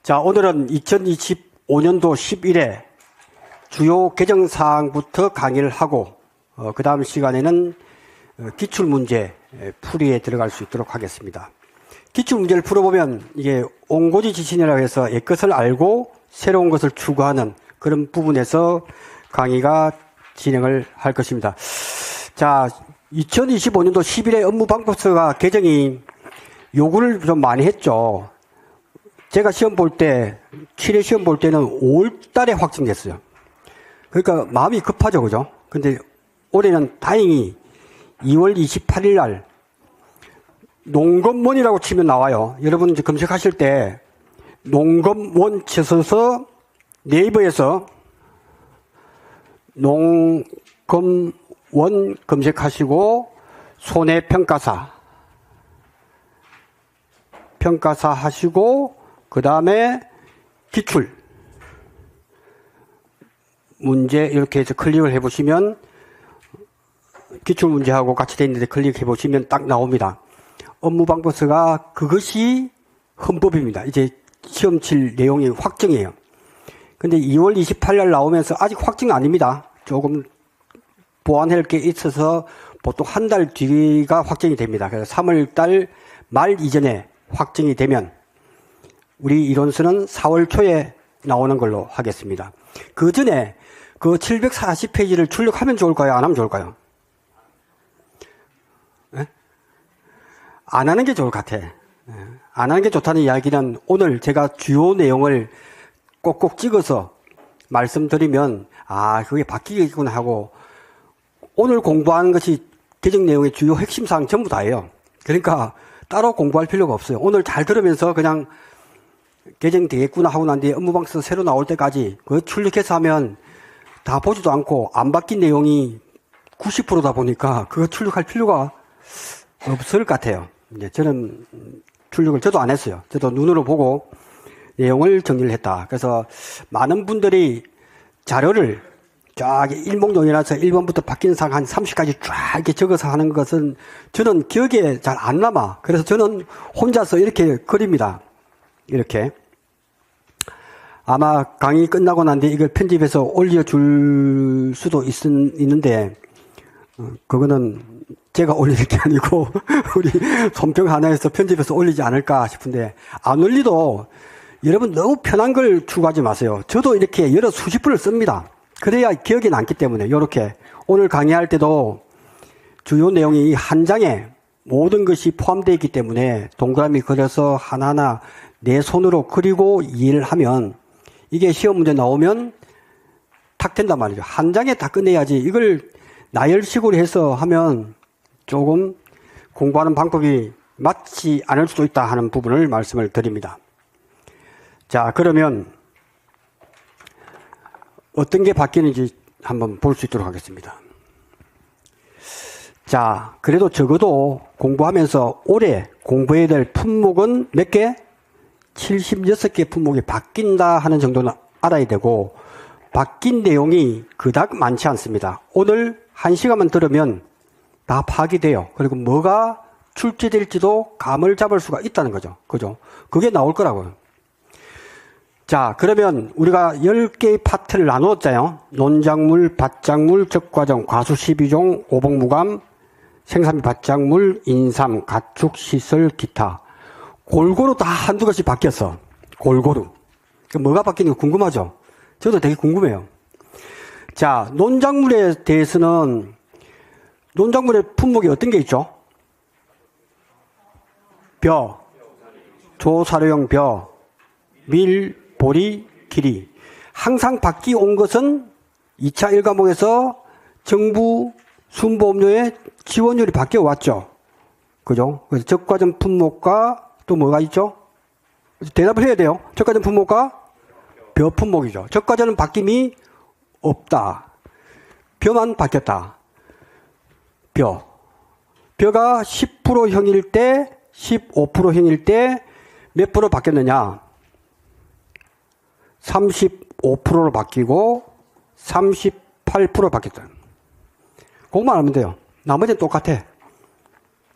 자, 오늘은 2025년도 10일에 주요 개정사항부터 강의를 하고, 그 다음 시간에는 기출문제 풀이에 들어갈 수 있도록 하겠습니다. 기출문제를 풀어보면 이게 옹고지지신이라고 해서 옛것을 알고 새로운 것을 추구하는 그런 부분에서 강의가 진행을 할 것입니다. 자, 2025년도 10일에 업무방법서가 개정이 요구를 좀 많이 했죠. 제가 시험 볼 때, 7회 시험 볼 때는 5월 달에 확정됐어요. 그러니까 마음이 급하죠, 그죠? 근데 올해는 다행히 2월 28일 날 농검원이라고 치면 나와요. 여러분 이제 검색하실 때 농검원 쳐서 네이버에서 농검원 검색하시고 손해평가사 하시고 그 다음에 기출 문제 이렇게 해서 클릭을 해보시면 기출 문제하고 같이 되어 있는데 클릭해 보시면 딱 나옵니다. 업무방법서가 그것이 헌법입니다. 이제 시험 칠 내용이 확정이에요. 근데 2월 28일 날 나오면서 아직 확정 아닙니다. 조금 보완할 게 있어서 보통 한 달 뒤가 확정이 됩니다. 그래서 3월 달 말 이전에 확정이 되면 우리 이론서는 4월 초에 나오는 걸로 하겠습니다. 그 전에 그 740페이지를 출력하면 좋을까요? 안 하면 좋을까요? 네? 안 하는 게 좋을 것 같아. 안 하는 게 좋다는 이야기는 오늘 제가 주요 내용을 꼭꼭 찍어서 말씀드리면 아, 그게 바뀌겠구나 하고 오늘 공부하는 것이 개정 내용의 주요 핵심 사항 전부 다예요. 그러니까 따로 공부할 필요가 없어요. 오늘 잘 들으면서 그냥 개정되겠구나 하고 난 뒤에 업무방법서 새로 나올 때까지 그거 출력해서 하면 다 보지도 않고 안 바뀐 내용이 90%다 보니까 그거 출력할 필요가 없을 것 같아요. 이제 저는 출력을 저도 안 했어요. 저도 눈으로 보고 내용을 정리를 했다. 그래서 많은 분들이 자료를 쫙 일목요연해서 1번부터 바뀌는 사항 한 30까지 쫙 이렇게 적어서 하는 것은 저는 기억에 잘 안 남아. 그래서 저는 혼자서 이렇게 그립니다. 이렇게. 아마 강의 끝나고 난 뒤에 이걸 편집해서 올려줄 수도 있는데, 그거는 제가 올리는 게 아니고, 우리 손평 하나에서 편집해서 올리지 않을까 싶은데, 안 올리도 여러분 너무 편한 걸 추구하지 마세요. 저도 이렇게 여러 수십 분을 씁니다. 그래야 기억이 남기 때문에, 요렇게. 오늘 강의할 때도 주요 내용이 한 장에 모든 것이 포함되어 있기 때문에 동그라미 그려서 하나하나 내 손으로 그리고 이해를 하면 이게 시험 문제 나오면 탁 된단 말이죠. 한 장에 다 끝내야지 이걸 나열식으로 해서 하면 조금 공부하는 방법이 맞지 않을 수도 있다 하는 부분을 말씀을 드립니다. 자, 그러면 어떤 게 바뀌는지 한번 볼 수 있도록 하겠습니다. 자, 그래도 적어도 공부하면서 올해 공부해야 될 품목은 몇 개? 76개 품목이 바뀐다 하는 정도는 알아야 되고 바뀐 내용이 그닥 많지 않습니다. 오늘 1시간만 들으면 다 파악이 돼요. 그리고 뭐가 출제될지도 감을 잡을 수가 있다는 거죠. 그죠? 그게 나올 거라고요. 자, 그러면 우리가 10개의 파트를 나누었잖아요. 논작물, 밭작물, 적과정, 과수 12종, 오복무감, 생산비 밭작물, 인삼, 가축, 시설, 기타. 골고루 다 한두 가지 바뀌었어. 골고루. 뭐가 바뀌는지 궁금하죠? 저도 되게 궁금해요. 자, 논작물에 대해서는 논작물의 품목이 어떤 게 있죠? 벼, 조사료용 벼, 밀, 보리, 기리. 항상 바뀌어온 것은 2차 1과목에서 정부 순보험료의 지원율이 바뀌어왔죠. 그죠? 그래서 적과점 품목과 또 뭐가 있죠? 대답을 해야 돼요. 적과점 품목과 벼 품목이죠. 적과점은 바뀜이 없다. 벼만 바뀌었다. 벼가 10%형일 때, 15%형일 때 몇 프로 바뀌었느냐? 35%로 바뀌고 38% 바뀌었다. 그것만 알면 돼요. 나머지는 똑같아.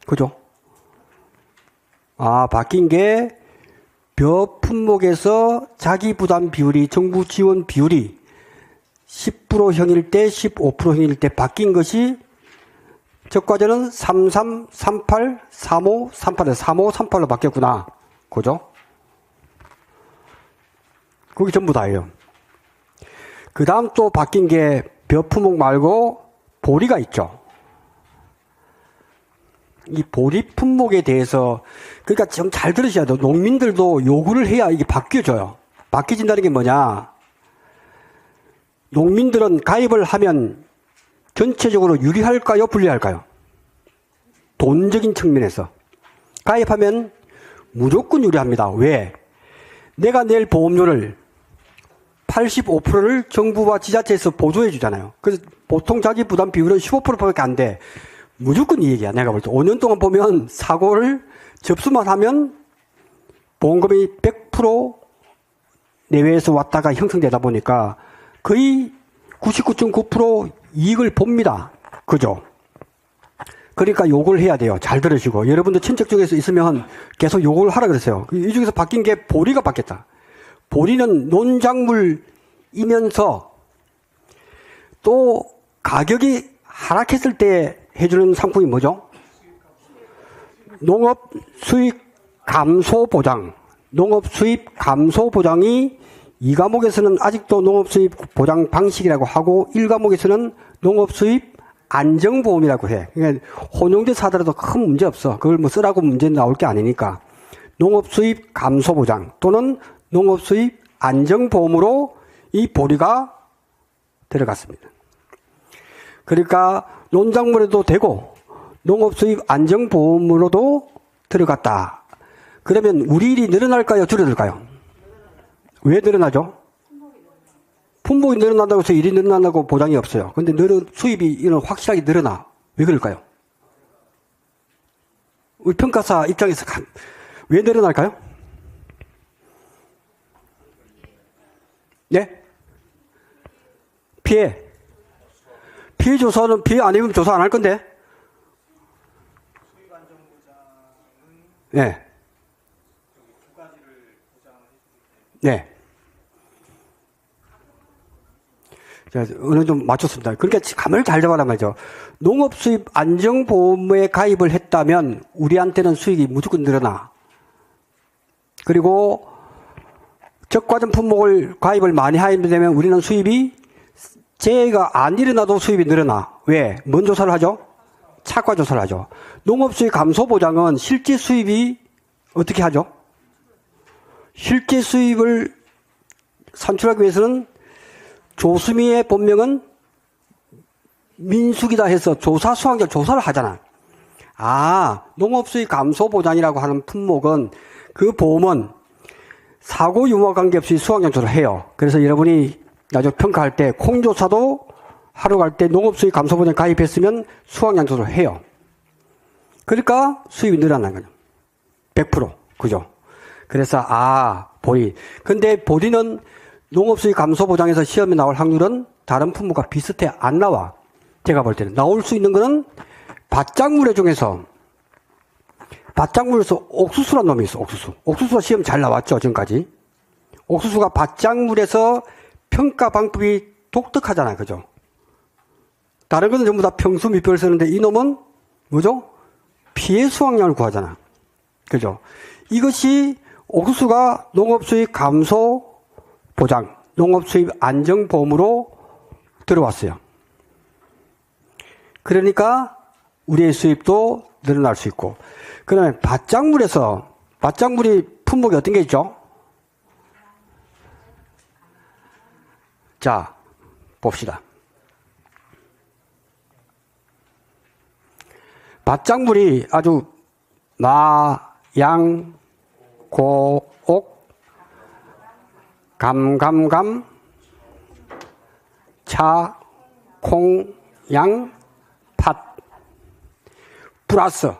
그죠? 아, 바뀐 게 벼 품목에서 자기 부담 비율이, 정부 지원 비율이 10%형일 때, 15%형일 때 바뀐 것이 적과제는 33, 38, 35, 38에서 35, 38로 바뀌었구나. 그죠? 그게 전부 다예요. 그 다음 또 바뀐 게 벼 품목 말고 보리가 있죠. 이 보리 품목에 대해서, 그러니까 좀 잘 들으셔야 돼요. 농민들도 요구를 해야 이게 바뀌어져요. 바뀌어진다는 게 뭐냐. 농민들은 가입을 하면 전체적으로 유리할까요? 불리할까요? 돈적인 측면에서. 가입하면 무조건 유리합니다. 왜? 내가 낼 보험료를 85%를 정부와 지자체에서 보조해 주잖아요. 그래서 보통 자기 부담 비율은 15%밖에 안 돼. 무조건 이 얘기야. 내가 볼 때 5년 동안 보면 사고를 접수만 하면 보험금이 100% 내외에서 왔다가 형성되다 보니까 거의 99.9% 이익을 봅니다. 그죠? 그러니까 요걸 해야 돼요. 잘 들으시고. 여러분들 친척 중에서 있으면 계속 요걸 하라 그랬어요. 이 중에서 바뀐 게 보리가 바뀌었다. 보리는 논작물이면서 또 가격이 하락했을 때 해주는 상품이 뭐죠? 농업 수익 감소 보장. 농업 수입 감소 보장이 2과목에서는 아직도 농업 수입 보장 방식이라고 하고 1과목에서는 농업 수입 안정보험이라고 해. 그러니까 혼용돼서 하더라도 큰 문제 없어. 그걸 뭐 쓰라고 문제 나올 게 아니니까. 농업 수입 감소 보장 또는 농업 수입 안정보험으로 이 보리가 들어갔습니다. 그러니까 논작물에도 되고 농업 수입 안정보험으로도 들어갔다. 그러면 우리 일이 늘어날까요? 줄어들까요? 왜 늘어나죠? 품목이 늘어난다고 해서 일이 늘어난다고 보장이 없어요. 근데 수입이 확실하게 늘어나. 왜 그럴까요? 우리 평가사 입장에서 왜 늘어날까요? 네? 피해. 피해 조사는 피해 아니면 조사 안 할 건데? 네. 네. 자, 어느 정도 맞췄습니다. 그러니까 감을 잘 잡아란 말이죠. 농업 수입 안정보험에 가입을 했다면 우리한테는 수익이 무조건 늘어나. 그리고 적과점 품목을 가입을 많이 하게 되면 우리는 수입이 재해가 안 일어나도 수입이 늘어나. 왜? 뭔 조사를 하죠? 차과 조사를 하죠. 농업 수입 감소 보장은 실제 수입이 어떻게 하죠? 실제 수입을 산출하기 위해서는 조수미의 본명은 민숙이다 해서 조사 수확량 조사를 하잖아. 아, 농업 수입 감소 보장이라고 하는 품목은 그 보험은 사고 유무와 관계없이 수확량 조사를 해요. 그래서 여러분이 나중에 평가할 때 콩조사도 하러 갈 때 농업 수입 감소 보장 가입했으면 수확량 조사를 해요. 그러니까 수입이 늘어나는 거죠. 100%. 그죠? 그래서 보리. 근데 보리는 농업 수입 감소 보장에서 시험에 나올 확률은 다른 품목과 비슷해 안 나와. 제가 볼 때는 나올 수 있는 거는 밭작물의 중에서 밭작물에서 옥수수란 놈이 있어. 옥수수가 시험 잘 나왔죠 지금까지. 옥수수가 밭작물에서 평가 방법이 독특하잖아. 그죠? 다른 것은 전부 다 평수 밑별 쓰는데 이 놈은 뭐죠? 피해 수확량을 구하잖아. 그죠? 이것이 옥수수가 농업 수입 감소 보장, 농업 수입 안정보험으로 들어왔어요. 그러니까 우리의 수입도 늘어날 수 있고. 그러면 밭작물이 품목이 어떤 게 있죠? 자, 봅시다. 밭작물이 아주 마, 양, 고, 옥, 감, 차, 콩, 양, 팥, 플러스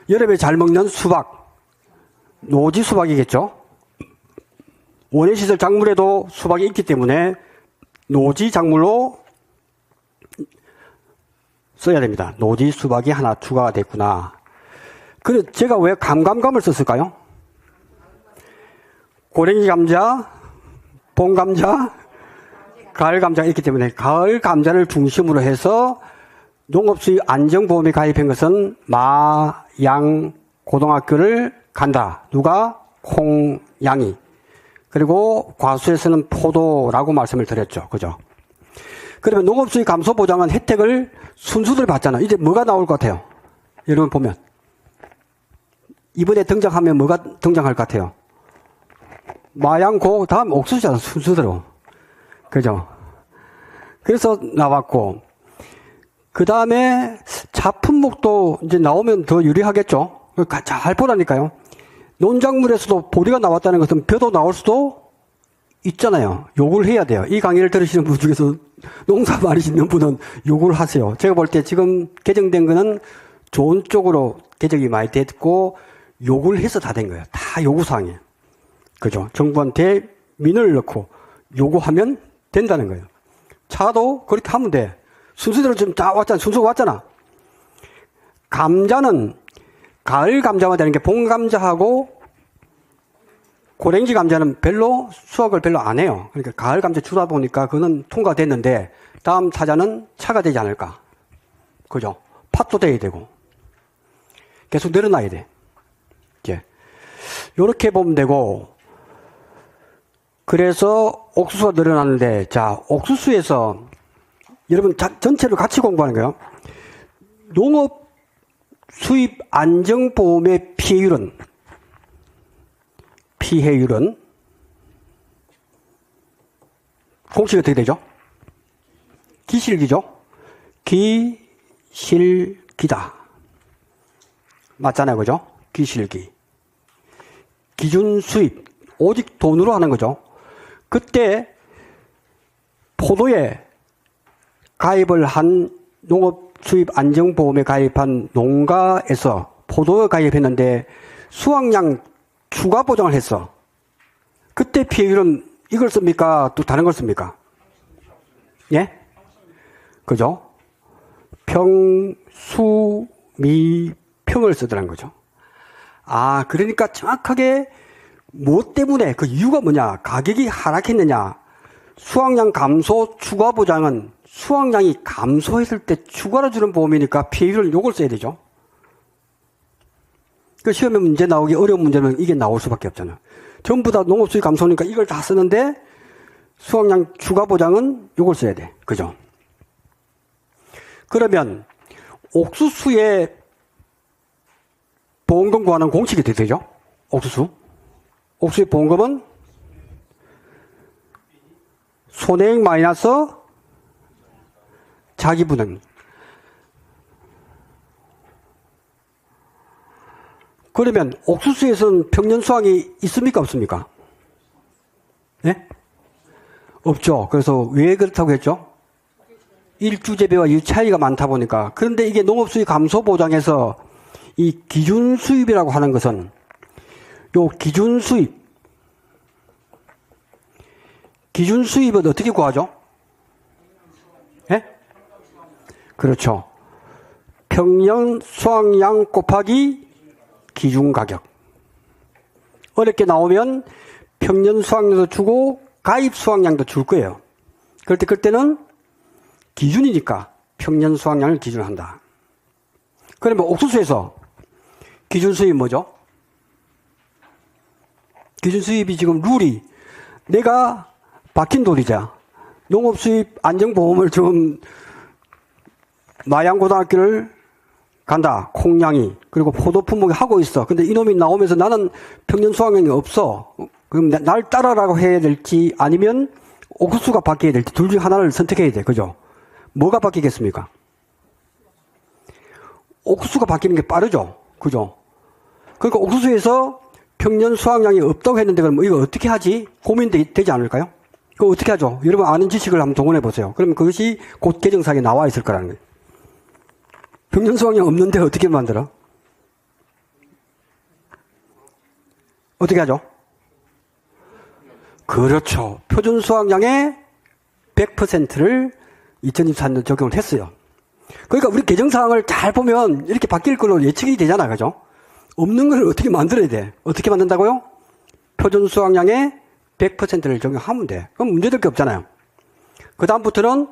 여름에 잘 먹는 수박, 노지 수박이겠죠? 원예시설 작물에도 수박이 있기 때문에 노지 작물로 써야 됩니다. 노지 수박이 하나 추가가 됐구나. 그래서 제가 왜 감을 썼을까요? 고랭이 감자, 봄 감자, 가을 감자가 있기 때문에 가을 감자를 중심으로 해서 농업수입 안정보험에 가입한 것은 마, 양, 고등학교를 간다. 누가? 콩, 양이. 그리고 과수에서는 포도라고 말씀을 드렸죠. 그죠? 그러면 농업수입 감소보장은 혜택을 순수들 받잖아. 이제 뭐가 나올 것 같아요? 여러분 보면. 이번에 등장하면 뭐가 등장할 것 같아요? 마양고, 다음 옥수수잖아, 순수대로. 그죠? 그래서 나왔고, 그 다음에 자품목도 이제 나오면 더 유리하겠죠? 잘 보라니까요. 논작물에서도 보리가 나왔다는 것은 벼도 나올 수도 있잖아요. 욕을 해야 돼요. 이 강의를 들으시는 분 중에서 농사 많이 짓는 분은 욕을 하세요. 제가 볼 때 지금 개정된 거는 좋은 쪽으로 개정이 많이 됐고, 욕을 해서 다 된 거예요. 다 요구사항이에요. 그죠? 정부한테 민원을 넣고 요구하면 된다는 거예요. 차도 그렇게 하면 돼. 순수대로 좀 다 왔잖아. 순수가 왔잖아. 감자는 가을 감자가 되는 게 봄 감자하고 고랭지 감자는 별로 수확을 별로 안 해요. 그러니까 가을 감자 주다 보니까 그거는 통과됐는데 다음 타자는 차가 되지 않을까. 그죠? 팥도 돼야 되고. 계속 늘어나야 돼. 이제. 요렇게 보면 되고, 그래서 옥수수가 늘어나는데, 자, 옥수수에서 여러분 전체를 같이 공부하는 거예요. 농업 수입 안정보험의 피해율은 공식이 어떻게 되죠? 기실기죠? 기실기다. 맞잖아요. 그죠? 기실기. 기준 수입. 오직 돈으로 하는 거죠. 그때 포도에 가입을 한 농업 수입 안정보험에 가입한 농가에서 포도에 가입했는데 수확량 추가 보장을 했어. 그때 피해율은 이걸 씁니까? 또 다른 걸 씁니까? 예? 그죠? 평, 수, 미, 평을 쓰더라는 거죠. 아, 그러니까 정확하게 뭐 때문에 그 이유가 뭐냐? 가격이 하락했느냐? 수확량 감소 추가 보장은 수확량이 감소했을 때 추가로 주는 보험이니까 피해율은 요걸 써야 되죠. 그 시험에 문제 나오기 어려운 문제는 이게 나올 수밖에 없잖아. 전부 다 농업수입 감소니까 이걸 다 쓰는데 수확량 추가 보장은 요걸 써야 돼. 그죠? 그러면 옥수수의 보험금 구하는 공식이 어떻게 되죠? 옥수수의 보험금은 손해액 마이너스 자기분행. 그러면 옥수수에서는 평년 수확이 있습니까? 없습니까? 네? 없죠. 그래서 왜 그렇다고 했죠? 일주재배와 이 차이가 많다 보니까. 그런데 이게 농업수입 감소 보장에서 이 기준 수입이라고 하는 것은 요 기준 수입은 어떻게 구하죠? 예? 그렇죠. 평년 수확량 곱하기 기준 가격. 어렵게 나오면 평년 수확량도 주고 가입 수확량도 줄 거예요. 그때는 기준이니까 평년 수확량을 기준으로 한다. 그러면 옥수수에서 기준 수입이 뭐죠? 기준 수입이 지금 룰이 내가 박힌 돌이자. 농업 수입 안정보험을 좀 마양고등학교를 간다. 콩양이. 그리고 포도 품목이 하고 있어. 근데 이놈이 나오면서 나는 평년 수확량이 없어. 그럼 날 따라라고 해야 될지 아니면 옥수수가 바뀌어야 될지 둘 중 하나를 선택해야 돼. 그죠? 뭐가 바뀌겠습니까? 옥수수가 바뀌는 게 빠르죠. 그죠? 그러니까 옥수수에서 평년 수확량이 없다고 했는데 그럼 이거 어떻게 하지? 고민되지 않을까요? 그거 어떻게 하죠? 여러분 아는 지식을 한번 동원해 보세요. 그러면 그것이 곧 개정사항에 나와 있을 거라는 거예요. 평년 수확량 없는데 어떻게 만들어? 어떻게 하죠? 그렇죠. 표준 수확량의 100%를 2024년 적용을 했어요. 그러니까 우리 개정사항을 잘 보면 이렇게 바뀔 걸로 예측이 되잖아. 그죠? 없는 걸 어떻게 만들어야 돼? 어떻게 만든다고요? 표준 수확량의 100%를 적용하면 돼. 그럼 문제될 게 없잖아요. 그 다음부터는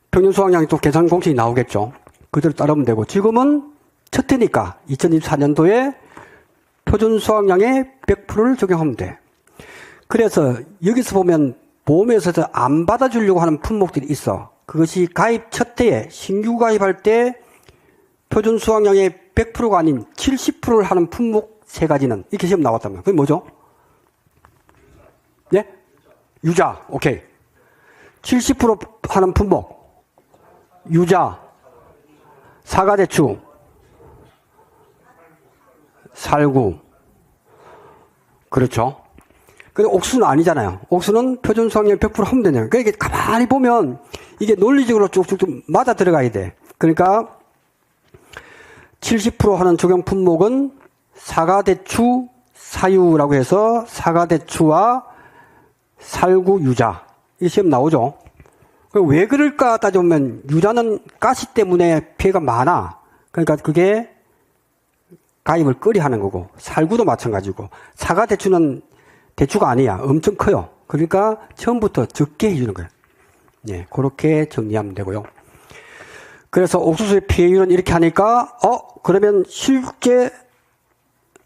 평균 수확량이 또 계산 공식이 나오겠죠. 그대로 따르면 되고, 지금은 첫 해니까 2024년도에 표준 수확량의 100%를 적용하면 돼. 그래서 여기서 보면 보험회사에서 안 받아주려고 하는 품목들이 있어. 그것이 가입 첫 해에 신규 가입할 때 표준 수확량의 100%가 아닌 70%를 하는 품목 세 가지는 이렇게 시험 나왔다면 그게 뭐죠? 예? 유자. 오케이. 70% 하는 품목. 유자. 사과대추. 살구. 그렇죠. 근데 옥수수는 아니잖아요. 옥수수는 표준 수확량 100% 하면 되네요. 그러니까 가만히 보면 이게 논리적으로 쭉쭉쭉 맞아 들어가야 돼. 그러니까 70% 하는 적용 품목은 사과대추, 사유라고 해서 사과대추와 살구, 유자. 이 시험 나오죠. 왜 그럴까 따져보면 유자는 가시 때문에 피해가 많아. 그러니까 그게 가입을 꺼리하는 거고, 살구도 마찬가지고, 사과대추는 대추가 아니야. 엄청 커요. 그러니까 처음부터 적게 해주는 거예요. 예, 그렇게 정리하면 되고요. 그래서 옥수수의 피해율은 이렇게 하니까, 그러면 실제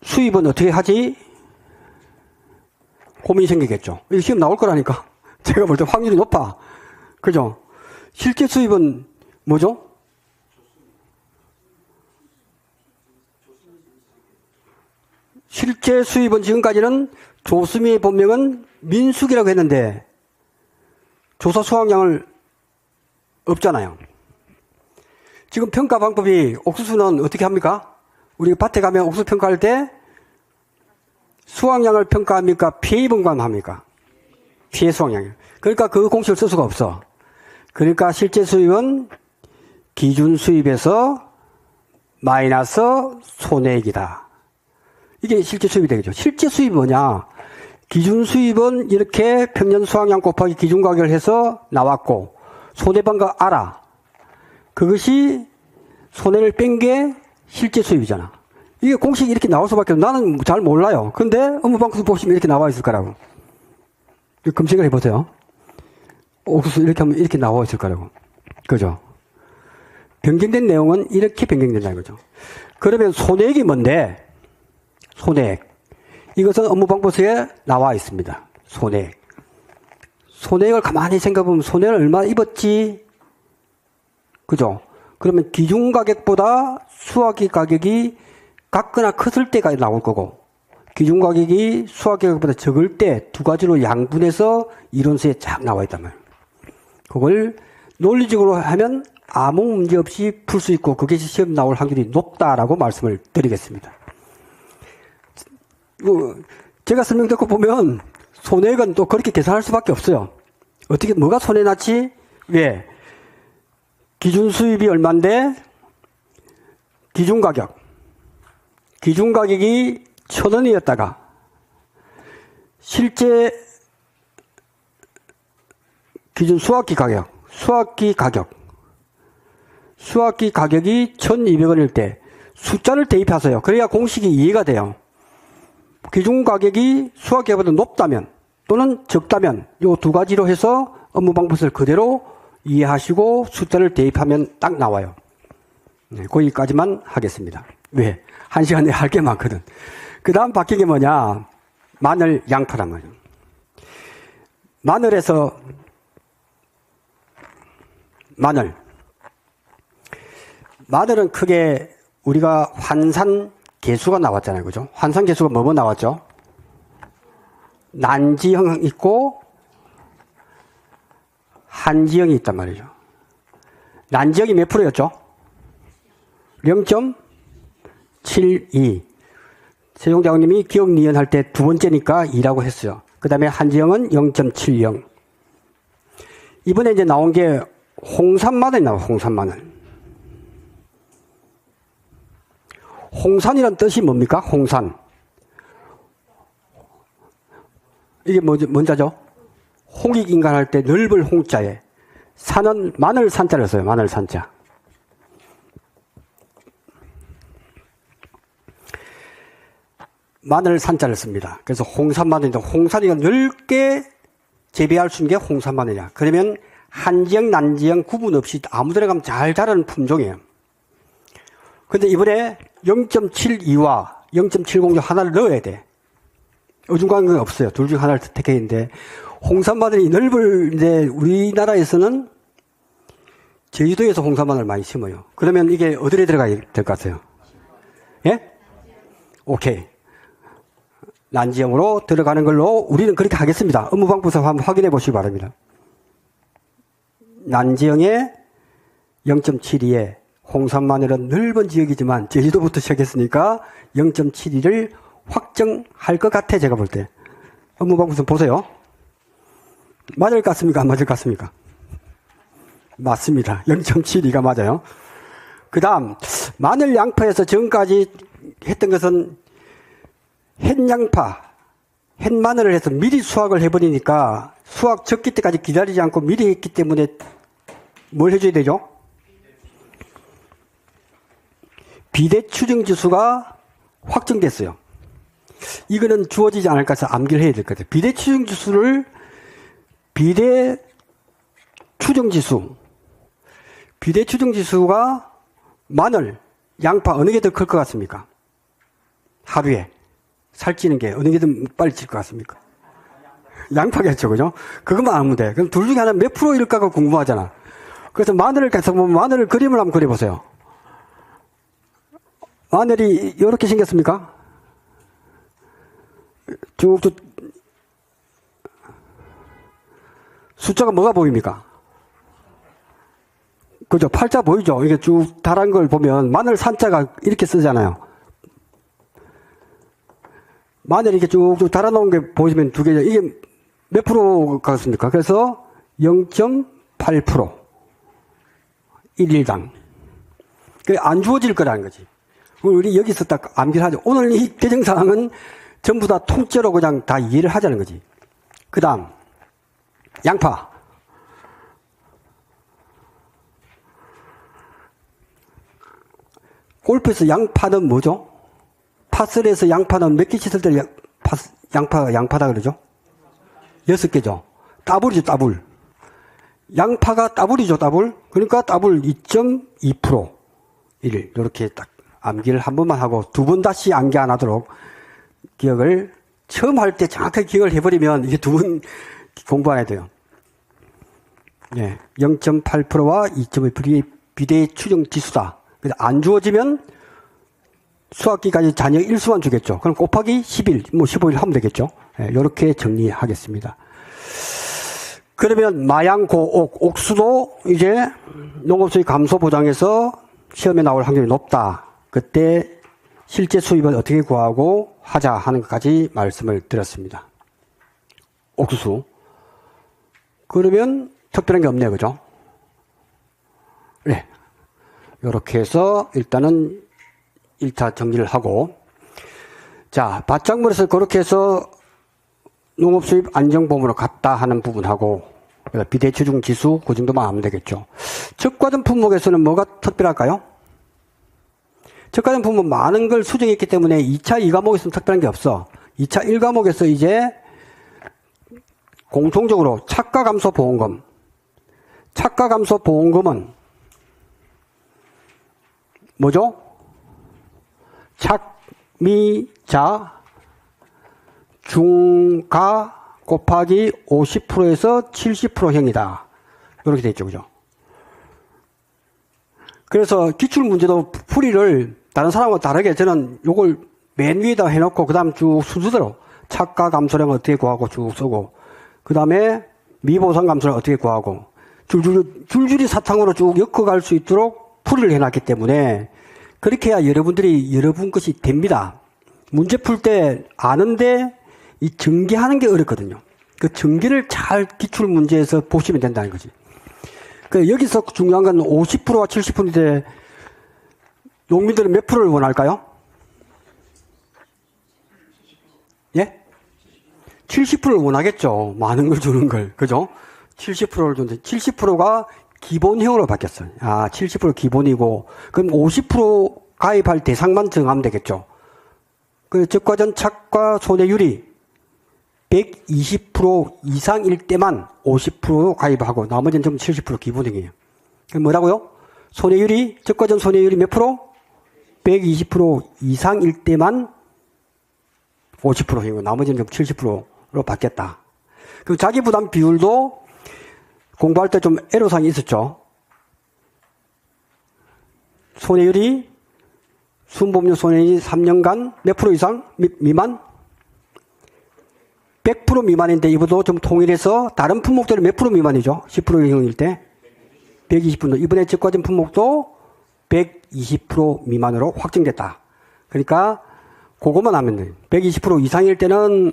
수입은 어떻게 하지? 고민이 생기겠죠. 이 시험 나올 거라니까. 제가 볼 때 확률이 높아. 그죠? 실제 수입은 뭐죠? 실제 수입은 지금까지는 조수미의 본명은 민숙이라고 했는데 조사 수확량을 없잖아요. 지금 평가 방법이 옥수수는 어떻게 합니까? 우리 밭에 가면 옥수수 평가할 때 수확량을 평가합니까? 피해 입은 건 합니까? 피해 수확량. 그러니까 그 공식을 쓸 수가 없어. 그러니까 실제 수입은 기준 수입에서 마이너스 손해액이다. 이게 실제 수입이 되겠죠. 실제 수입이 뭐냐? 기준 수입은 이렇게 평년 수확량 곱하기 기준 가격을 해서 나왔고 손해반가 알아. 그것이 손해를 뺀 게 실제 수입이잖아. 이게 공식이 이렇게 나올 수밖에 없어. 나는 잘 몰라요. 근데 업무방송 보시면 이렇게 나와 있을 거라고. 검색을 해보세요. 옥수수 이렇게 하면 이렇게 나와 있을 거라고. 그죠? 변경된 내용은 이렇게 변경된다는 거죠. 그러면 손해액이 뭔데? 손해액. 이것은 업무방법서에 나와 있습니다. 손해액. 손해액을 가만히 생각해보면 손해를 얼마나 입었지? 그죠? 그러면 기준 가격보다 수확기 가격이 같거나 컸을 때가 나올 거고, 기준 가격이 수확기 가격보다 적을 때 두 가지로 양분해서 이론서에 쫙 나와 있단 말이에요. 그걸 논리적으로 하면 아무 문제 없이 풀 수 있고, 그게 시험 나올 확률이 높다라고 말씀을 드리겠습니다. 제가 설명 듣고 보면 손해액은 또 그렇게 계산할 수밖에 없어요. 어떻게, 뭐가 손해 났지? 왜? 기준 수입이 얼만데? 기준 가격. 기준 가격이 1,000원이었다가 실제 기준 수확기 가격이 1,200원일 때 숫자를 대입하세요. 그래야 공식이 이해가 돼요. 기준 가격이 수확기보다 높다면 또는 적다면 이 두 가지로 해서 업무 방법을 그대로 이해하시고 숫자를 대입하면 딱 나와요. 네, 거기까지만 하겠습니다. 왜? 1시간 내에 할 게 많거든. 그 다음 바뀐 게 뭐냐? 마늘, 양파란 말이에요. 마늘은 크게 우리가 환산 계수가 나왔잖아요. 그죠? 환산 계수가 뭐 나왔죠? 난지형 있고 한지형이 있단 말이죠. 난지형이 몇 프로였죠? 0.72. 세종장님이 기억니은 할 때 두 번째니까 2라고 했어요. 그 다음에 한지형은 0.70. 이번에 이제 나온 게 홍산마늘이 나와요. 홍산마늘. 홍산이란 뜻이 뭡니까? 홍산. 이게 뭔자죠? 홍익인간 할 때 넓을 홍자에 산은 마늘 산자를 써요. 마늘 산자. 마늘 산자를 씁니다. 그래서 홍산 마늘인데 홍산이가 넓게 재배할 수 있는 게 홍산 마늘이야. 그러면 한지형, 난지형 구분 없이 아무데나 가면 잘 자라는 품종이에요. 근데 이번에 0.72와 0.70 하나를 넣어야 돼. 어중간한 건 없어요. 둘 중 하나를 택해야 되는데, 홍산 마늘이 넓은데 우리나라에서는 제주도에서 홍산 마늘을 많이 심어요. 그러면 이게 어디에 들어가야 될 것 같아요? 예? 오케이. 난지형으로 들어가는 걸로 우리는 그렇게 하겠습니다. 업무방법에서 한번 확인해 보시기 바랍니다. 난지형에 0.72에 홍산 마늘은 넓은 지역이지만 제주도부터 시작했으니까 0.72를 확정할 것 같아, 제가 볼 때. 업무방법 보세요. 맞을 것 같습니까? 안 맞을 것 같습니까? 맞습니다. 0.72가 맞아요. 그 다음, 마늘 양파에서 지금까지 했던 것은 햇양파, 햇마늘을 해서 미리 수확을 해버리니까 수확 적기 때까지 기다리지 않고 미리 했기 때문에 뭘 해줘야 되죠? 비대 추정 지수가 확정됐어요. 이거는 주어지지 않을까 해서 암기를 해야 될 것 같아요. 비대 추정 지수를 비대 추정 지수가 마늘, 양파 어느 게 더 클 것 같습니까? 하루에 살찌는 게 어느 게 더 빨리 찔 것 같습니까? 양파겠죠, 그죠? 그것만 알면 돼. 그럼 둘 중에 하나 몇 프로일까가 궁금하잖아. 그래서 마늘을 계속 보면 마늘 그림을 한번 그려보세요. 마늘이 이렇게 생겼습니까? 쭉쭉 숫자가 뭐가 보입니까? 그죠? 팔자 보이죠? 이게 쭉 달한 걸 보면 마늘 산자가 이렇게 쓰잖아요. 마늘 이렇게 쭉쭉 달아놓은 게 보시면 두 개죠. 이게 몇 프로 같습니까? 그래서 0.8% 1일당. 안 주어질 거라는 거지. 우리 여기서 딱 암기를 하죠. 오늘 이 개정사항은 전부 다 통째로 그냥 다 이해를 하자는 거지. 그 다음, 양파. 골프에서 양파는 뭐죠? 파슬에서 양파는 몇 개 쳤을 때 양파다 그러죠? 6개죠. 더블이죠, 더블. 양파가 더블이죠, 더블. 그러니까 더블 2.2%. 1. 이렇게 딱 암기를 한 번만 하고 두 번 다시 암기 안 하도록 기억을, 처음 할 때 정확하게 기억을 해버리면 이게 두 번 공부 안 해야 돼요. 예, 0.8%와 2.2%의 비대 추정 지수다. 안 주어지면 수학기까지 잔여 일수만 주겠죠. 그럼 곱하기 10일, 15일 하면 되겠죠. 예, 이렇게 정리하겠습니다. 그러면 마양고옥, 옥수도 이제 농업수익 감소 보장에서 시험에 나올 확률이 높다. 그때 실제 수입은 어떻게 구하고 하자 하는 것까지 말씀을 드렸습니다. 옥수수. 그러면 특별한 게 없네요. 그죠? 네. 이렇게 해서 일단은 1차 정리를 하고, 자, 밭작물에서 그렇게 해서 농업수입 안정범으로 갔다 하는 부분하고, 비대추중 지수 그 정도만 하면 되겠죠. 적과점 품목에서는 뭐가 특별할까요? 적과점 품목 많은 걸 수정했기 때문에 2차 2과목에서는 특별한 게 없어. 2차 1과목에서 이제 공통적으로 착가감소보험금. 착가감소보험금은 뭐죠? 착미자 중가 곱하기 50%에서 70%형이다. 이렇게 돼 있죠. 그죠? 그래서 기출문제도 풀이를 다른 사람과 다르게 저는 요걸 맨 위에다 해놓고 그 다음 쭉 순서대로 착가감소량 어떻게 구하고 쭉 쓰고, 그 다음에 미보상감소량 어떻게 구하고 줄줄이 사탕으로 쭉 엮어갈 수 있도록 풀이를 해놨기 때문에 그렇게 해야 여러분들이 여러분 것이 됩니다. 문제 풀 때 아는데 이 전개하는 게 어렵거든요. 그 전개를 잘 기출 문제에서 보시면 된다는 거지. 그 여기서 중요한 건 50%와 70%인데 농민들은 몇 프로를 원할까요? 예? 70%를 원하겠죠. 많은 걸 주는 걸. 그죠? 70%를 주는데 70%가 기본형으로 바뀌었어요. 아, 70% 기본이고, 그럼 50% 가입할 대상만 정하면 되겠죠. 그 적과전 착과 손해율이 120% 이상일 때만 50% 가입하고 나머지는 전부 70% 기본행위예요. 뭐라고요? 손해율이 적과전 손해율이 몇 프로? 120% 이상일 때만 50%이고 나머지는 전부 70%로 받겠다. 그리고 자기 부담 비율도 공부할 때 좀 애로사항이 있었죠. 손해율이 순보험료 손해율이 3년간 몇 프로 이상 미만? 100% 미만인데 이번도 좀 통일해서 다른 품목들은 몇 프로 미만이죠? 10% 이상일 때 120%. 이번에 적과전 품목도 120% 미만으로 확정됐다. 그러니까 그것만 하면 돼요. 120% 이상일 때는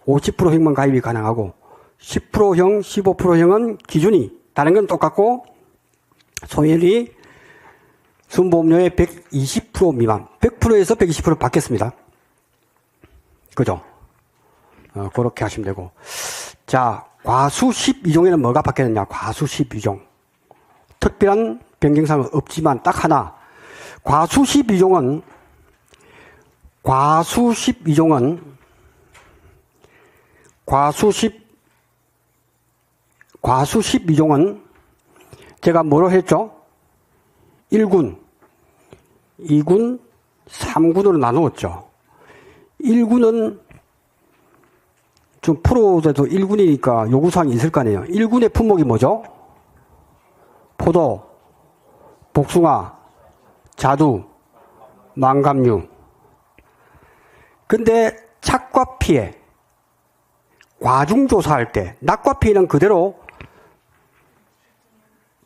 50%형만 가입이 가능하고 10%형, 15%형은 기준이 다른 건 똑같고 손해율이 순보험료의 120% 미만, 100%에서 120% 받겠습니다. 그죠? 그렇게 하시면 되고. 자, 과수 12종에는 뭐가 바뀌었느냐? 과수 12종. 특별한 변경사항은 없지만 딱 하나. 과수 12종은 제가 뭐로 했죠? 1군, 2군, 3군으로 나누었죠. 1군은 좀 프로에도 1군이니까 요구사항이 있을 거 아니에요. 1군의 품목이 뭐죠? 포도, 복숭아, 자두, 망감류. 근데 착과 피해, 과중조사할 때 낙과 피해는 그대로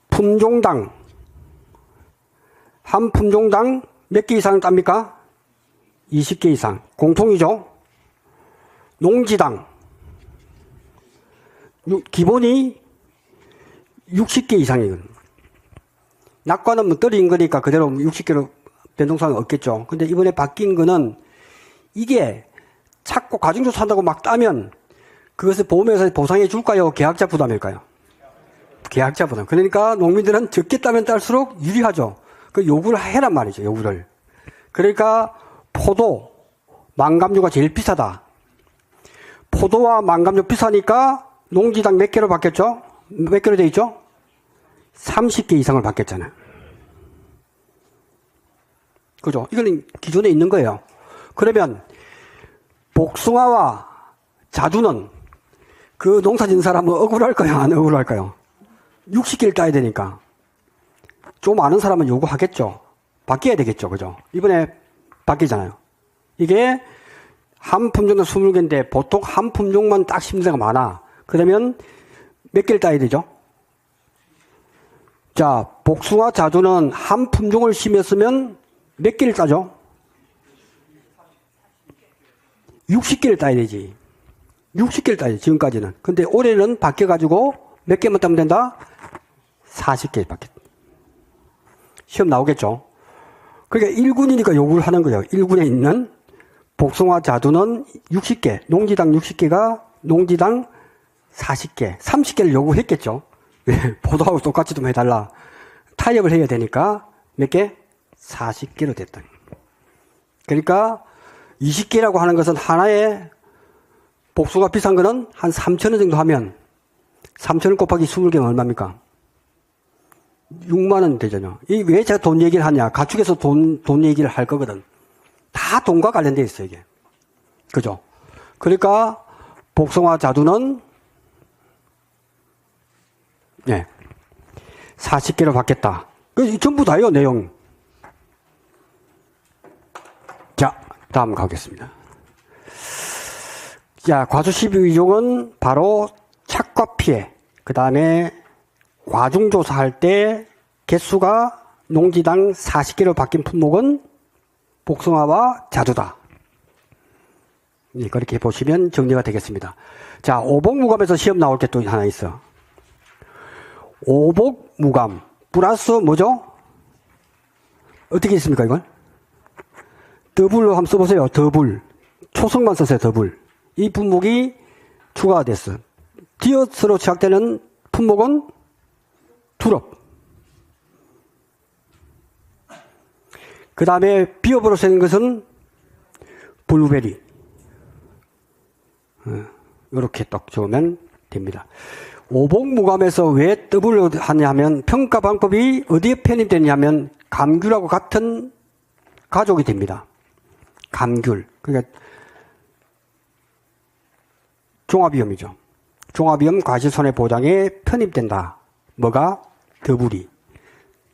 품종당, 한 품종당 몇 개 이상을 땁니까? 20개 이상. 공통이죠? 농지당, 기본이 60개 이상이거든요. 낙과는 뭐 떨어진 거니까 그대로 60개로 변동사항은 없겠죠. 근데 이번에 바뀐 거는 이게 찾고 과중조사 한다고 막 따면 그것을 보험회사에서 보상해 줄까요? 계약자 부담일까요? 계약자 부담. 그러니까 농민들은 적게 따면 딸수록 유리하죠. 그 요구를 해란 말이죠. 요구를. 그러니까 포도, 망감류가 제일 비싸다. 포도와 망감류 비싸니까 농지당 몇 개로 받겠죠? 몇 개로 돼 있죠? 30개 이상을 받겠잖아요. 그죠? 이거는 기존에 있는 거예요. 그러면 복숭아와 자두는 그 농사 짓는 사람은 억울할까요? 안 억울할까요? 60개를 따야 되니까. 좀 아는 사람은 요구하겠죠. 바뀌어야 되겠죠. 그죠? 이번에 바뀌잖아요. 이게 한 품종당 20개인데 보통 한 품종만 딱 심는 데가 많아. 그러면 몇 개를 따야 되죠? 자, 복숭아, 자두는 한 품종을 심었으면 몇 개를 따죠? 60개를 따야 되지. 60개를 따야 돼, 지금까지는. 근데 올해는 바뀌어가지고 몇 개만 따면 된다? 40개 바뀌었다. 시험 나오겠죠? 그러니까 1군이니까 요구를 하는 거예요. 1군에 있는 복숭아, 자두는 60개, 농지당 60개가 농지당 40개, 30개를 요구했겠죠. 포도하고 똑같이 좀 해달라. 타협을 해야 되니까 몇 개? 40개로 됐다. 그러니까 20개라고 하는 것은 하나에 복수가 비싼 거는 한 3,000원 정도 하면 3,000원 곱하기 20개면 얼마입니까? 6만 원 되잖아요. 이 왜 제가 돈 얘기를 하냐? 가축에서 돈 얘기를 할 거거든. 다 돈과 관련되어 있어, 이게. 그죠? 그러니까 복숭아 자두는 40개로 받겠다. 전부 다예요, 내용. 자, 다음 가겠습니다. 자, 과수 12종은 바로 착과 피해, 그 다음에 과중조사할 때 개수가 농지당 40개로 바뀐 품목은 복숭아와 자두다. 그렇게 보시면 정리가 되겠습니다. 자, 오복무감에서 시험 나올 게 또 하나 있어. 오복무감 플러스 뭐죠? 어떻게 있습니까, 이건? 더블로 한번 써보세요. 더블. 초성만 쓰세요, 더블. 이 품목이 추가가 됐어. 디귿으로 시작되는 품목은 두릅. 그 다음에 비읍으로 쓰는 것은 블루베리. 이렇게 딱 적으면 됩니다. 오복무감에서 왜 더블로 하냐면 평가 방법이 어디에 편입되냐면 감귤하고 같은 가족이 됩니다. 감귤. 그러니까 종합위험이죠. 종합위험 과실손해보장에 편입된다. 뭐가? 더블이.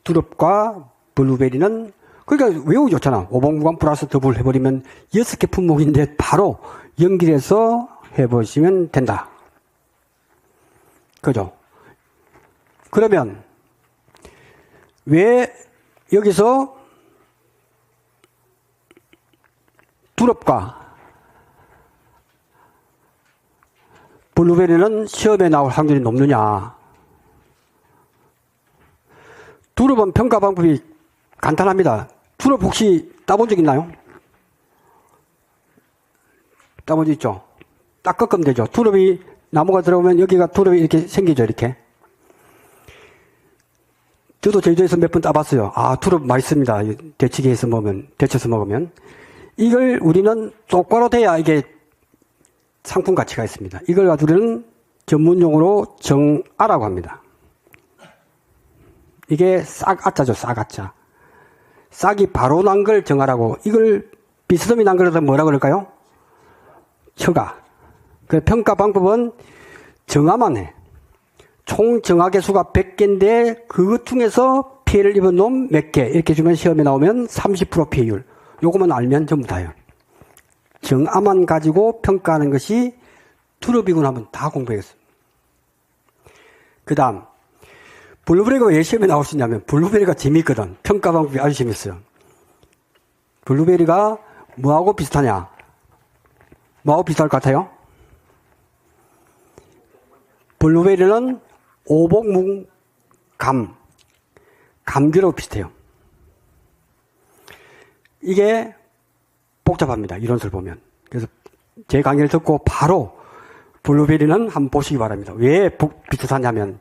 두릅과 블루베리는 그러니까 외우기 좋잖아. 오복무감 플러스 더블 해버리면 6개 품목인데 바로 연결해서 해보시면 된다. 그죠? 그러면 왜 여기서 두릅과 블루베리는 시험에 나올 확률이 높느냐? 두릅은 평가 방법이 간단합니다. 두릅 혹시 따본 적 있나요? 따본 적 있죠? 딱 꺾으면 되죠. 두릅이 나무가 들어오면 여기가 두릅이 이렇게 생기죠. 이렇게. 저도 제주도에서 몇 번 따봤어요. 아, 두릅 맛있습니다. 데치기해서 먹으면, 데쳐서 먹으면. 이걸 우리는 똑바로 돼야 이게 상품 가치가 있습니다. 이걸 가지고 우리는 전문용어로 정아라고 합니다. 이게 싹아자죠. 싹아자. 싹이 바로 난 걸 정아라고. 이걸 비스듬히 난 걸 뭐라 그럴까요? 처가. 그 평가 방법은 정아만 해. 총 정아 개수가 100개인데 그것 중에서 피해를 입은 놈 몇 개 이렇게 주면 시험에 나오면 30% 피해율. 요거만 알면 전부 다예요. 정아만 가지고 평가하는 것이 두릅이군 하면 다 공부했어요. 그 다음 블루베리가 왜 시험에 나올 수 있냐면 블루베리가 재미있거든. 평가 방법이 아주 재밌어요. 블루베리가 뭐하고 비슷하냐? 뭐하고 비슷할 것 같아요? 블루베리는 오복무감, 감귤하고 비슷해요. 이게 복잡합니다. 이론서를 보면. 그래서 제 강의를 듣고 바로 블루베리는 한번 보시기 바랍니다. 왜 비슷하냐면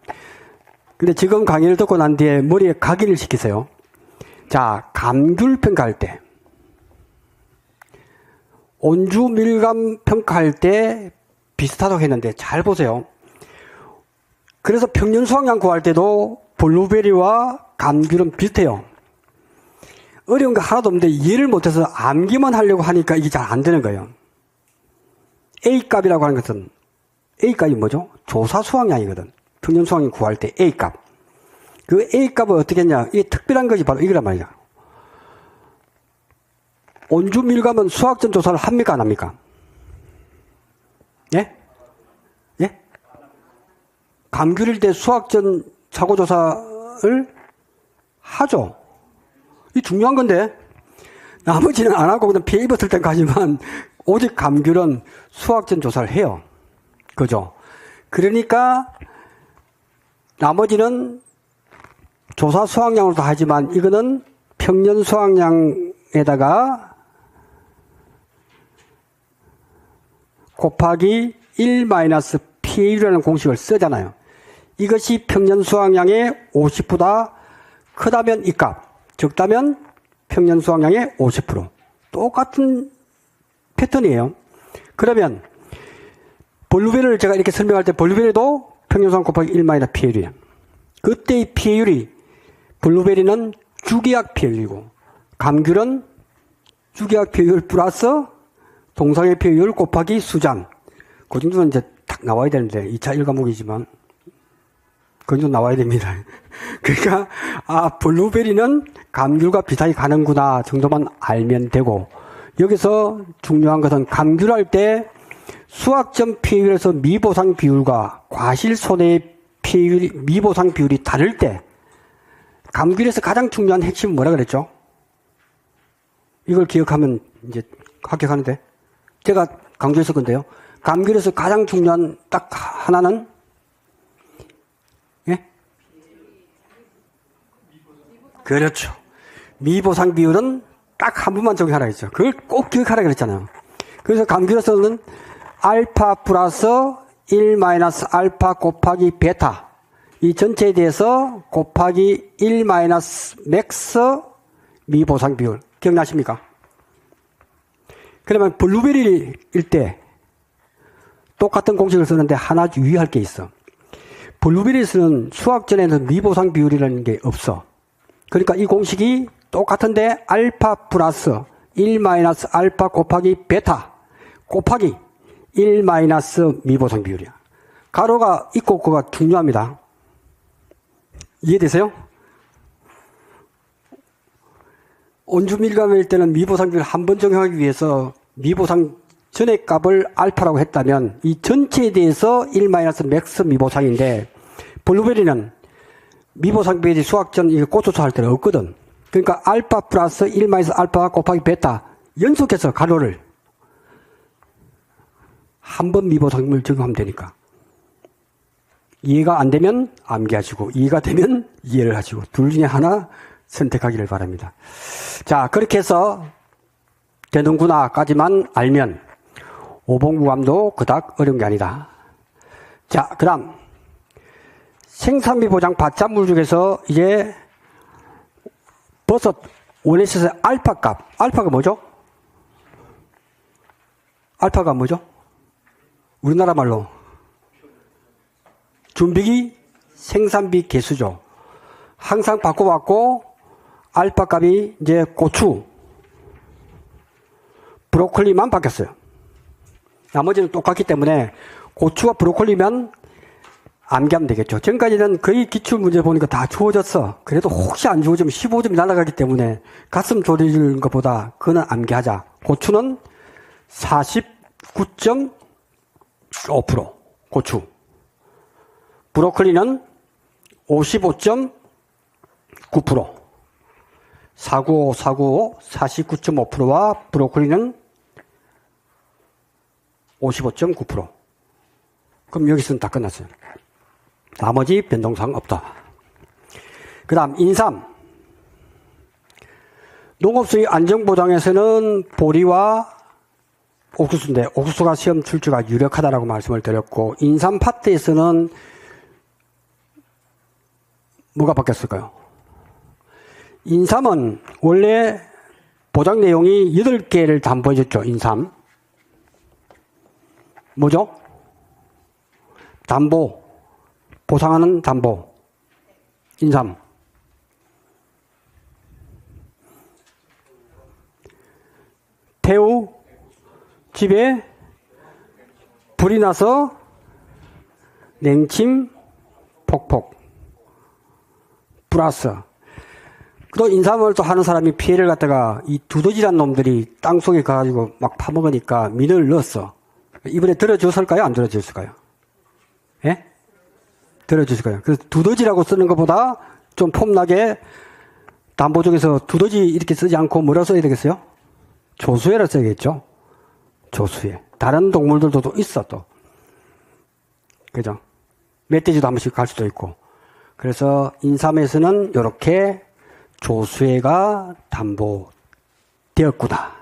근데 지금 강의를 듣고 난 뒤에 머리에 각인을 시키세요. 자, 감귤 평가할 때 온주 밀감 평가할 때 비슷하다고 했는데 잘 보세요. 그래서 평년 수확량 구할 때도 블루베리와 감귤은 비슷해요. 어려운 거 하나도 없는데 이해를 못해서 암기만 하려고 하니까 이게 잘 안 되는 거예요. A값이라고 하는 것은 A값이 뭐죠? 조사 수확량이거든. 평년 수확량 구할 때 A값. 그 A값을 어떻게 했냐? 이게 특별한 것이 바로 이거란 말이야. 온주 밀감은 수확전 조사를 합니까? 안 합니까? 예? 예? 감귤일 때 수확전 사고조사를 하죠. 이 중요한 건데 나머지는 안 하고 그냥 피해 입었을 때까지만 오직 감귤은 수확전 조사를 해요. 그죠? 그러니까 나머지는 조사 수확량으로도 하지만 이거는 평년 수확량에다가 곱하기 1-피해율이라는 공식을 쓰잖아요. 이것이 평년 수확량의 50보다 크다면 이 값, 적다면 평년 수확량의 50%. 똑같은 패턴이에요. 그러면 블루베리를 제가 이렇게 설명할 때 블루베리도 평년 수확량 곱하기 1-피해율이에요. 그때의 피해율이 블루베리는 주기약 피해율이고 감귤은 주기약 피해율 플러스 동상의 피해율 곱하기 수잔. 그 정도는 이제 딱 나와야 되는데 2차 1과목이지만 그 정도 나와야 됩니다. 그러니까 블루베리는 감귤과 비슷하게 가는구나 정도만 알면 되고 여기서 중요한 것은 감귤할 때 수확전 피해율에서 미보상 비율과 과실손해 피해율, 미보상 비율이 다를 때 감귤에서 가장 중요한 핵심은 뭐라 그랬죠? 이걸 기억하면 이제 합격하는데 제가 강조했을 건데요. 감귤에서 가장 중요한 딱 하나는 예? 그렇죠. 미보상 비율은 딱 한 번만 적용하라 했죠. 그걸 꼭 기억하라 그랬잖아요. 그래서 감귤에서는 알파 플러스 1-알파 곱하기 베타 이 전체에 대해서 곱하기 1- 맥스 미보상 비율 기억나십니까? 그러면 블루베리일 때 똑같은 공식을 쓰는데 하나 유의할 게 있어. 블루베리에서는 수학전에는 미보상 비율이라는 게 없어. 그러니까 이 공식이 똑같은데 알파 플러스 1 마이너스 알파 곱하기 베타 곱하기 1 마이너스 미보상 비율이야. 가로가 있고 없고가 중요합니다. 이해되세요? 온주밀감일 때는 미보상 비율을 한 번 적용하기 위해서 미보상 전의 값을 알파라고 했다면 이 전체에 대해서 1 마이너스 맥스 미보상인데 블루베리는 미보상 비율이 수학전 이거 고초초 할 때는 없거든. 그러니까 알파 플러스 1 마이너스 알파 곱하기 베타 연속해서 가로를 한 번 미보상을 적용하면 되니까. 이해가 안 되면 암기하시고 이해가 되면 이해를 하시고 둘 중에 하나 선택하기를 바랍니다. 자, 그렇게 해서 되는구나까지만 알면 오봉구감도 그닥 어려운 게 아니다. 자, 그 다음 생산비 보장 받자물 중에서 이제 버섯 원에서의 알파 값. 알파가 뭐죠? 알파가 뭐죠? 우리나라 말로 준비기 생산비 개수죠. 항상 바꿔봤고 알파 값이 이제 고추, 브로콜리만 바뀌었어요. 나머지는 똑같기 때문에 고추와 브로콜리만 암기하면 되겠죠. 지금까지는 거의 기출문제 보니까 다 주어졌어. 그래도 혹시 안 주어지면 15점이 날아가기 때문에 가슴 졸이는 것보다 그거는 암기하자. 고추는 49.5% 고추. 브로콜리는 55.9%. 495, 49.5%와 브로콜리는 55.9%. 그럼 여기서는 다 끝났어요. 나머지 변동사항 없다. 그 다음 인삼. 농업수익 안정보장에서는 보리와 옥수수인데 옥수수가 시험 출제가 유력하다라고 말씀을 드렸고 인삼 파트에서는 뭐가 바뀌었을까요? 인삼은 원래 보장 내용이 8개를 담보해줬죠. 인삼. 뭐죠? 담보. 보상하는 담보. 인삼. 태우. 집에 불이 나서 냉침, 폭폭. 플러스. 또 인삼을 또 하는 사람이 피해를 갖다가 이 두더지란 놈들이 땅속에 가가지고 막 파먹으니까 민을 넣었어. 이번에 들어줬을까요? 안 들어줬을까요? 예? 들어줬을까요? 그래서 두더지라고 쓰는 것보다 좀 폼나게 담보 중에서 두더지 이렇게 쓰지 않고 뭐라 써야 되겠어요? 조수해라 써야겠죠? 조수해. 다른 동물들도 또 있어, 또. 그죠? 멧돼지도 한 번씩 갈 수도 있고. 그래서 인삼에서는 이렇게 조수해가 담보되었구나.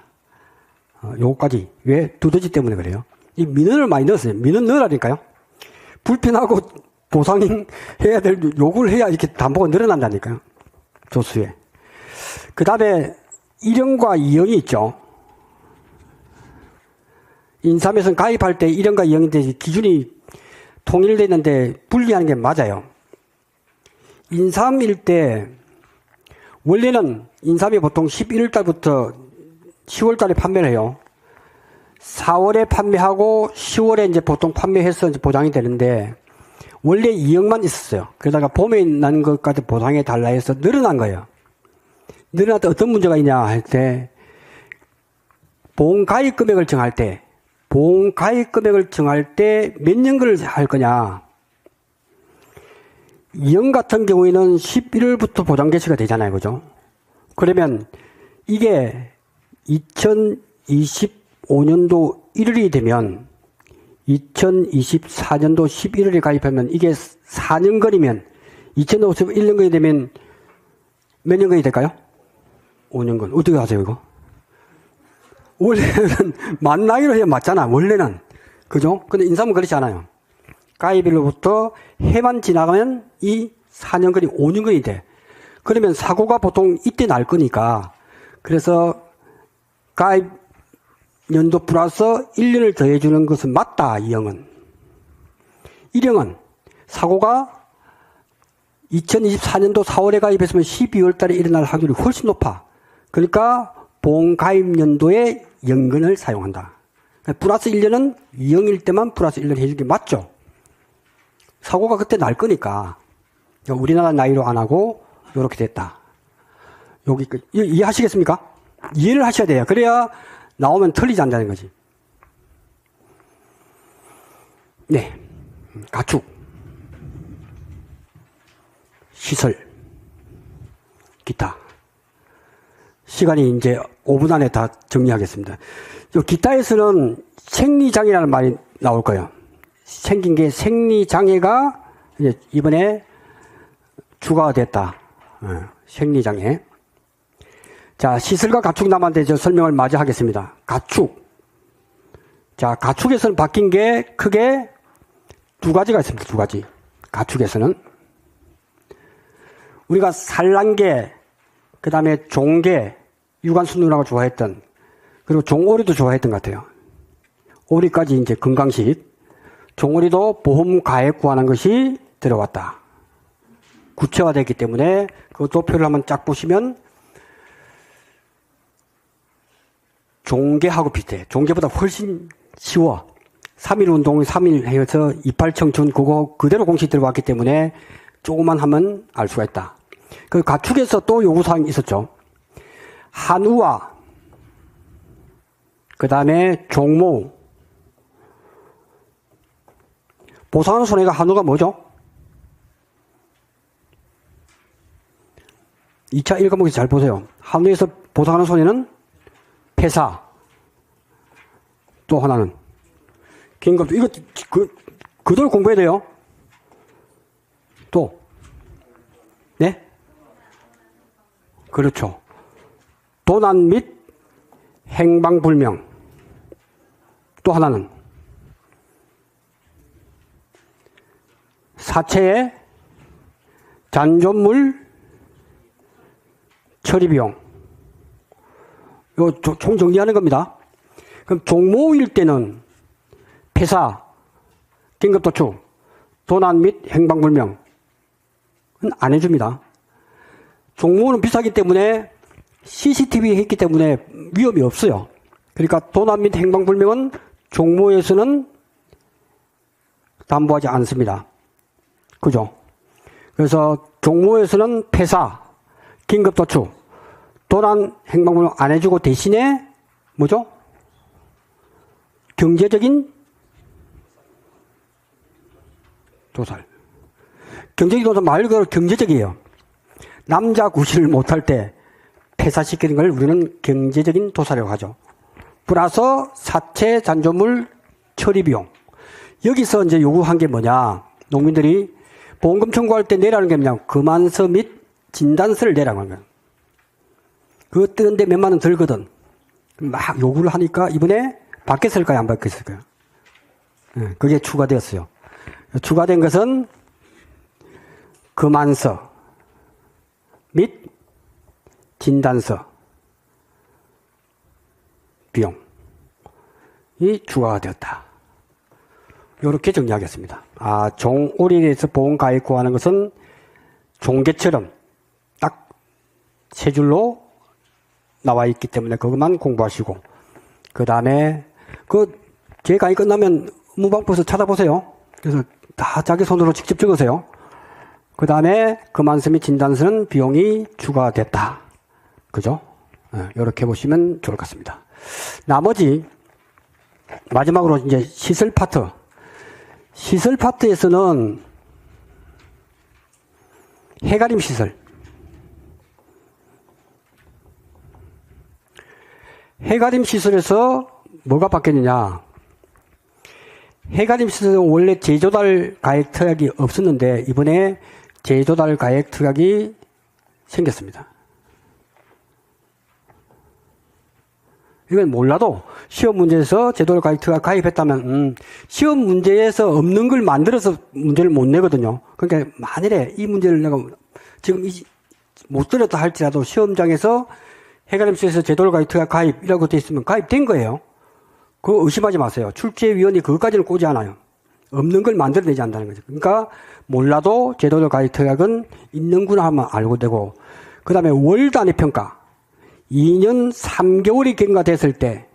요거까지. 왜? 두더지 때문에 그래요. 이 민원을 많이 넣었어요. 민원 넣으라니까요. 불편하고 보상해야 될 요구를 해야 이렇게 담보가 늘어난다니까요. 조수해. 그 다음에 1형과 2형이 있죠. 인삼에서는 가입할 때 1형과 2형인데 기준이 통일되어 있는데 분리하는 게 맞아요. 인삼일 때 원래는 인삼이 보통 11월 달부터 10월 달에 판매를 해요. 4월에 판매하고 10월에 이제 보통 판매해서 이제 보장이 되는데 원래 2형만 있었어요. 그러다가 봄에 난 것까지 보상해 달라 해서 늘어난 거예요. 늘어날 때 어떤 문제가 있냐 할 때 보험 가입 금액을 정할 때 몇 년근을 할 거냐. 2형 같은 경우에는 11월부터 보장 개시가 되잖아요. 그죠? 그러면 이게 2025년도 1월이 되면 2024년도 11월에 가입하면 이게 4년근이면 2051년근이 되면 몇 년근이 될까요? 5년근. 어떻게 하세요, 이거? 원래는 만 나이로 해야 맞잖아, 원래는. 그죠? 근데 인삼은 그렇지 않아요. 가입일로부터 해만 지나가면 이 4년근이 5년근이 돼. 그러면 사고가 보통 이때 날 거니까. 그래서 가입 연도 플러스 1년을 더해주는 것은 맞다, 이형은. 일형은 사고가 2024년도 4월에 가입했으면 12월 달에 일어날 확률이 훨씬 높아. 그러니까 보험 가입 연도에 연금을 사용한다. 플러스 1년은 이형일 때만 플러스 1년 해주는 게 맞죠? 사고가 그때 날 거니까. 우리나라 나이로 안 하고 이렇게 됐다. 여기 이해하시겠습니까? 이해를 하셔야 돼요. 그래야 나오면 틀리지 않는다는 거지. 네. 가축, 시설, 기타. 시간이 이제 5분 안에 다 정리하겠습니다. 기타에서는 생리장애라는 말이 나올 거예요. 생긴 게 생리장애가 이제 이번에 추가가 됐다. 생리장애. 자, 시설과 가축 남았는데 저 설명을 마저 하겠습니다. 가축. 자, 가축에서는 바뀐 게 크게 두 가지가 있습니다. 두 가지. 가축에서는. 우리가 산란개, 그 다음에 종개, 유관순누나가 좋아했던, 그리고 종오리도 좋아했던 것 같아요. 오리까지 이제 건강식. 종오리도 보험 가액 구하는 것이 들어왔다. 구체화됐기 때문에 그 도표를 한번 쫙 보시면 종개하고 비슷해. 종개보다 훨씬 쉬워. 3.1 운동 3.1 해서 28 청춘 그거 그대로 공식 들어왔기 때문에 조금만 하면 알 수가 있다. 그 가축에서 또 요구사항이 있었죠. 한우와 그 다음에 종모. 보상하는 손해가 한우가 뭐죠? 2차 1과목에서 잘 보세요. 한우에서 보상하는 손해는 폐사. 또 하나는 긴급. 이거 그대로 공부해야 돼요. 또 네? 그렇죠. 도난 및 행방불명. 또 하나는 사체의 잔존물 처리비용. 이거 총 정리하는 겁니다. 그럼 종모일 때는 폐사, 긴급도축, 도난 및 행방불명은 안 해줍니다. 종모는 비싸기 때문에 CCTV 했기 때문에 위험이 없어요. 그러니까 도난 및 행방불명은 종모에서는 담보하지 않습니다. 그죠? 그래서 종모에서는 폐사, 긴급도축, 도난, 행방불명 안 해주고 대신에 뭐죠? 경제적인 도살. 경제적인 도살 말 그대로 경제적이에요. 남자 구실을 못할 때 폐사시키는 걸 우리는 경제적인 도살이라고 하죠. 플러스 사체 잔존물 처리 비용. 여기서 이제 요구한 게 뭐냐? 농민들이 보험금 청구할 때 내라는 게 뭐냐? 금안서 및 진단서를 내라는 거예요. 그거 뜨는데 몇만 원 들거든. 막 요구를 하니까 이번에 바뀌었을까요? 안 바뀌었을까요? 네, 그게 추가되었어요. 추가된 것은 금안서 및 진단서 비용이 추가가 되었다. 이렇게 정리하겠습니다. 종오리에서 보험 가입 구하는 것은 종개처럼 딱 세 줄로 나와 있기 때문에 그것만 공부하시고, 그 다음에 제 강의 끝나면 문방구에서 찾아보세요. 그래서 다 자기 손으로 직접 적으세요. 그 다음에 금안서 및 진단서는 비용이 추가됐다. 그죠? 이렇게 보시면 좋을 것 같습니다. 나머지 마지막으로 이제 시설 파트. 시설 파트에서는 해가림 시설. 해가림 시설에서 뭐가 바뀌었느냐. 해가림 시설은 원래 재조달 가액 특약이 없었는데 이번에 재조달 가액 특약이 생겼습니다. 이건 몰라도 시험 문제에서 재조달 가액 특약 가입했다면 시험 문제에서 없는 걸 만들어서 문제를 못 내거든요. 그러니까 만일에 이 문제를 내가 지금 못 들었다 할지라도 시험장에서 해가림 시설에서 재조달 가액 특약 가입이라고 되어 있으면 가입된 거예요. 그거 의심하지 마세요. 출제위원이 그것까지는 꼬지 않아요. 없는 걸 만들어내지 않는다는 거죠. 그러니까 몰라도 제도적 가입특약은 있는구나 하면 알고 되고, 그 다음에 월 단위 평가. 2년 3개월이 경과됐을 때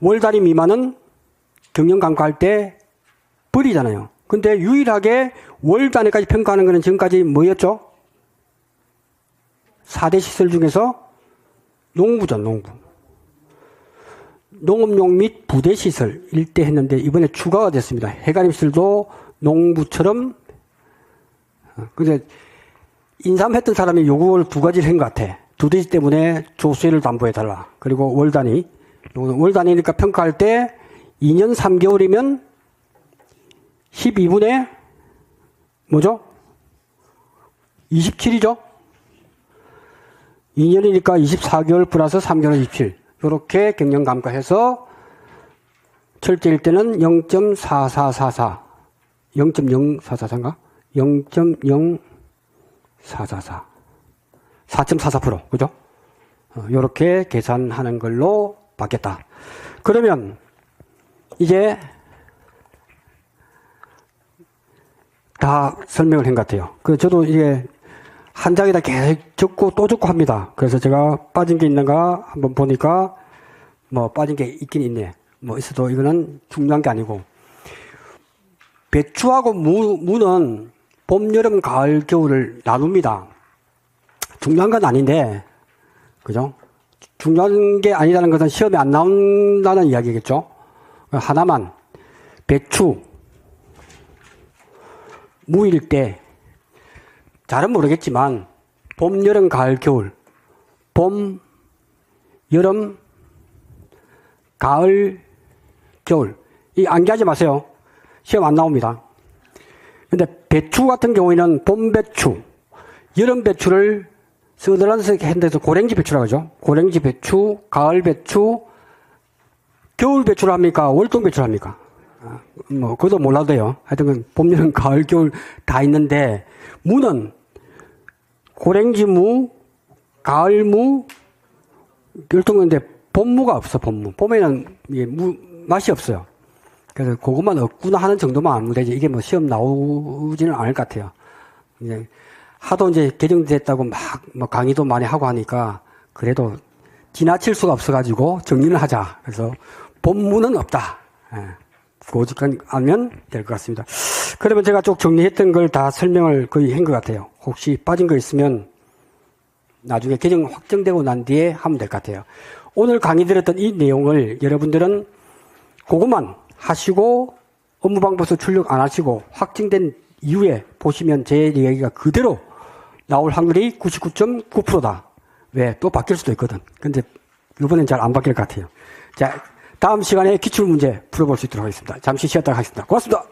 월 단위 미만은 경영 감가할 때 버리잖아요. 근데 유일하게 월 단위까지 평가하는 것은 지금까지 뭐였죠? 4대 시설 중에서 농부죠, 농부. 농업용 및 부대시설 일대 했는데 이번에 추가가 됐습니다. 해가림시설도 농부처럼. 근데 인삼했던 사람이 요구를 두 가지를 한 것 같아. 두 대시 때문에 조수혜를 담보해달라. 그리고 월 단위. 월 단위니까 평가할 때 2년 3개월이면 12분의 뭐죠? 27이죠? 2년이니까 24개월 플러스 3개월 27. 이렇게 경영 감가해서 철저일 때는 0.4444, 0.0444인가? 0.0444, 4.44%, 그죠? 이렇게 계산하는 걸로 받겠다. 그러면 이제 다 설명을 한 것 같아요. 저도 이게 한 장에다 계속 적고 또 적고 합니다. 그래서 제가 빠진 게 있는가 한번 보니까 뭐 빠진 게 있긴 있네. 뭐 있어도 이거는 중요한 게 아니고, 배추하고 무는 봄, 여름, 가을, 겨울을 나눕니다. 중요한 건 아닌데, 그죠? 중요한 게 아니라는 것은 시험에 안 나온다는 이야기겠죠? 하나만, 배추, 무일 때, 잘은 모르겠지만, 봄, 여름, 가을, 겨울, 봄, 여름, 가을, 겨울. 이 암기하지 마세요. 시험 안 나옵니다. 근데 배추 같은 경우에는 봄 배추, 여름 배추를 서늘한색 핸드에서 고랭지 배추라고 하죠. 고랭지 배추, 가을 배추, 겨울 배추를 합니까? 월동 배추를 합니까? 뭐, 그것도 몰라도 돼요. 하여튼, 봄, 여름, 가을, 겨울 다 있는데, 무는 고랭지 무, 가을 무, 월동인데, 봄무가 없어, 봄무. 봄에는 이게 맛이 없어요. 그래서 그것만 없구나 하는 정도만 알면 되지. 이게 뭐 시험 나오지는 않을 것 같아요. 이제 하도 이제 개정됐다고 막 뭐 강의도 많이 하고 하니까 그래도 지나칠 수가 없어가지고 정리를 하자. 그래서 본문은 없다. 그것만 알면 될 것 같습니다. 그러면 제가 쭉 정리했던 걸 다 설명을 거의 한 것 같아요. 혹시 빠진 거 있으면 나중에 개정 확정되고 난 뒤에 하면 될 것 같아요. 오늘 강의 드렸던 이 내용을 여러분들은 그것만 하시고 업무방법서 출력 안 하시고 확정된 이후에 보시면 제 이야기가 그대로 나올 확률이 99.9%다. 왜? 또 바뀔 수도 있거든. 근데 이번엔 잘 안 바뀔 것 같아요. 자, 다음 시간에 기출문제 풀어볼 수 있도록 하겠습니다. 잠시 쉬었다가 하겠습니다. 고맙습니다.